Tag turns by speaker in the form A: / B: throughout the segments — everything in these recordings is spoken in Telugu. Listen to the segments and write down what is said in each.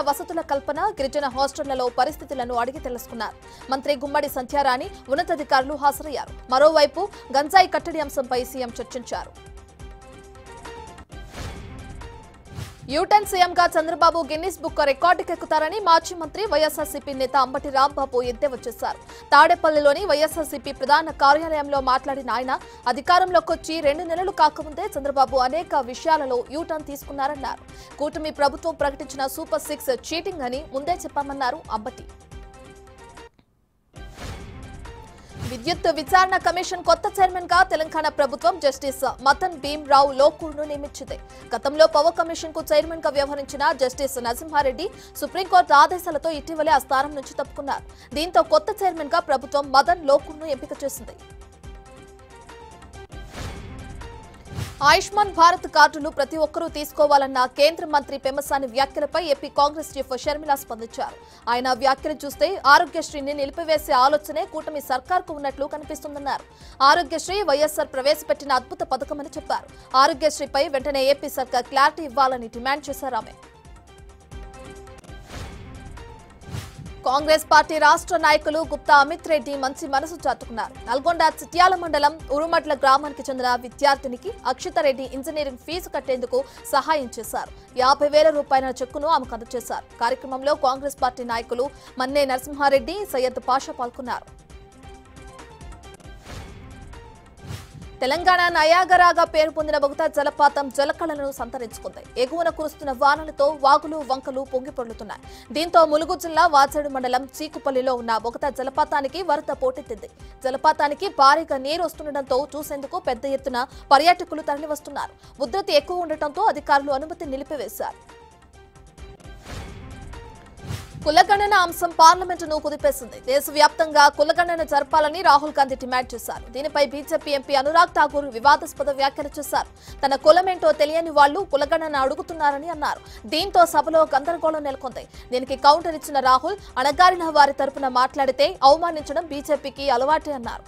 A: వసతుల కల్పన, గిరిజన హాస్టళ్లలో పరిస్థితులను అడిగి తెలుసుకున్నారు. మంత్రి గుమ్మడి సంధ్యారాణి, ఉన్నతాధికారులు హాజరయ్యారు. మరోవైపు గంజాయి కట్టడి అంశంపై సీఎం చర్చించారు. యూటర్న్ సీఎంగా చంద్రబాబు గిన్నిస్ బుక్ రికార్డుకెక్కుతారని మాజీ మంత్రి వైఎస్ఆర్సీపీ నేత అంబటి రాంబాబు ఎద్దేవా చేశారు. తాడేపల్లిలోని వైఎస్ఆర్సీపీ ప్రధాన కార్యాలయంలో మాట్లాడిన ఆయన, అధికారంలోకి వచ్చి 2 నెలలు కాకముందే చంద్రబాబు అనేక విషయాలలో యూటర్న్ తీసుకున్నారన్నారు. కూటమి ప్రభుత్వం ప్రకటించిన సూపర్ 6 చీటింగ్ అని ముందే చెప్పామన్నారు అంబటి. విద్యుత్ విచారణ కమిషన్ కొత్త చైర్మన్ గా తెలంగాణ ప్రభుత్వం జస్టిస్ మతన్ భీమ్రావు లోకూర్ను నియమించింది. గతంలో పవర్ కమిషన్ కు చైర్మన్ గా వ్యవహరించిన జస్టిస్ నరసింహారెడ్డి సుప్రీంకోర్టు ఆదేశాలతో ఇటీవలే ఆ స్థానం నుంచి తప్పుకున్నారు. దీంతో కొత్త చైర్మన్ గా ప్రభుత్వం మదన్ లోకూర్ను ఎంపిక చేసింది. ఆయుష్మాన్ భారత్ కార్డులు ప్రతి ఒక్కరూ తీసుకోవాలన్న కేంద్ర మంత్రి పెమ్మసాని వ్యాఖ్యలపై ఏపీ కాంగ్రెస్ చీఫ్ షర్మిల స్పందించారు. ఆయన వ్యాఖ్యలు చూస్తే ఆరోగ్యశ్రీని నిలిపివేసే ఆలోచనే కూటమి సర్కార్కు ఉన్నట్లు కనిపిస్తుందన్నారు. ఆరోగ్యశ్రీ వైఎస్ఆర్ ప్రవేశపెట్టిన అద్భుత పథకమని చెప్పారు. ఆరోగ్యశ్రీపై వెంటనే ఏపీ సర్కార్ క్లారిటీ ఇవ్వాలని డిమాండ్ చేశారు ఆమె. కాంగ్రెస్ పార్టీ రాష్ట్ర నాయకులు గుప్తా అమిత్ రెడ్డి మంచి మనసు చాటుకున్నారు. నల్గొండ చిట్యాల మండలం ఉరుమట్ల గ్రామానికి చెందిన విద్యార్థినికి అక్షితారెడ్డి ఇంజనీరింగ్ ఫీజు కట్టేందుకు సహాయం చేశారు. 50,000 రూపాయల చెక్కును ఆమెకు అందజేశారు. కార్యక్రమంలో కాంగ్రెస్ పార్టీ నాయకులు మన్నే నరసింహారెడ్డి, సయ్యద్ పాషా పాల్గొన్నారు. తెలంగాణ నయాగరాగా పేరు పొందిన బొగతా జలపాతం జలకళలను సంతరించుకుంది. ఎగువన కురుస్తున్న వానలతో వాగులు, వంకలు పొంగిపొర్లుతున్నాయి. దీంతో ములుగు జిల్లా వాచేడు మండలం చీకుపల్లిలో ఉన్న బొగతా జలపాతానికి వరద పోటెత్తింది. జలపాతానికి భారీగా నీరు వస్తుండటంతో చూసేందుకు పెద్ద ఎత్తున పర్యాటకులు తరలివస్తున్నారు. ఉధృతి ఎక్కువ ఉండటంతో అధికారులు అనుమతి నిలిపివేశారు. కులగణన అంశం పార్లమెంటును కుదిపేసింది. దేశవ్యాప్తంగా కులగణన జరపాలని రాహుల్ గాంధీ డిమాండ్ చేశారు. దీనిపై బీజేపీ ఎంపీ అనురాగ్ ఠాకూర్ వివాదాస్పద వ్యాఖ్యలు చేశారు. తన కులమేంటో తెలియని వాళ్లు కులగణన అడుగుతున్నారని అన్నారు. దీంతో సభలో గందరగోళం నెలకొంది. దీనికి కౌంటర్ ఇచ్చిన రాహుల్, అణగారిన వారి తరపున మాట్లాడితే అవమానించడం బీజేపీకి అలవాటే అన్నారు.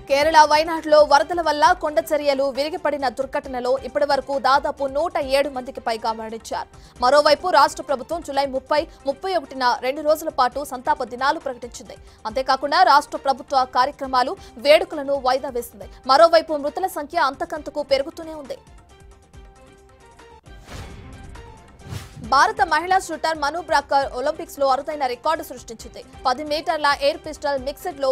A: కేరళ వైనాడులో వరదల వల్ల కొండ చర్యలు విరిగిపడిన దుర్ఘటనలో ఇప్పటివరకు దాదాపు 107 మందికి పైగా మరణించారు. మరోవైపు రాష్ట్ర ప్రభుత్వం జూలై 30, 31న 2 రోజుల పాటు సంతాప దినాలు ప్రకటించింది. అంతేకాకుండా రాష్ట్ర ప్రభుత్వ కార్యక్రమాలు, వేడుకలను వాయిదా వేసింది. మరోవైపు మృతుల సంఖ్య అంతకంతకు పెరుగుతూనే ఉంది. భారత మహిళా షూటర్ మను బ్రాకర్ ఒలింపిక్స్ లో అరుదైన రికార్డు సృష్టించింది. 10 మీటర్ల ఎయిర్ పిస్టల్ మిక్స్డ్ లో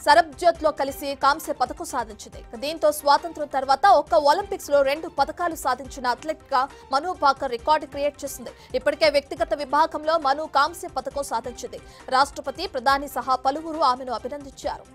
A: సరబ్జోత్ లో కలిసి కాంస్య పతకం సాధించింది. దీంతో స్వాతంత్ర్యం తర్వాత ఒక్క ఒలింపిక్స్ లో 2 పతకాలు సాధించిన అథ్లెట్ గా మను భాకర్ రికార్డు క్రియేట్ చేసింది. ఇప్పటికే వ్యక్తిగత విభాగంలో మను కాంస్య పతకం సాధించింది. రాష్ట్రపతి, ప్రధాని సహా పలువురు ఆమెను అభినందించారు.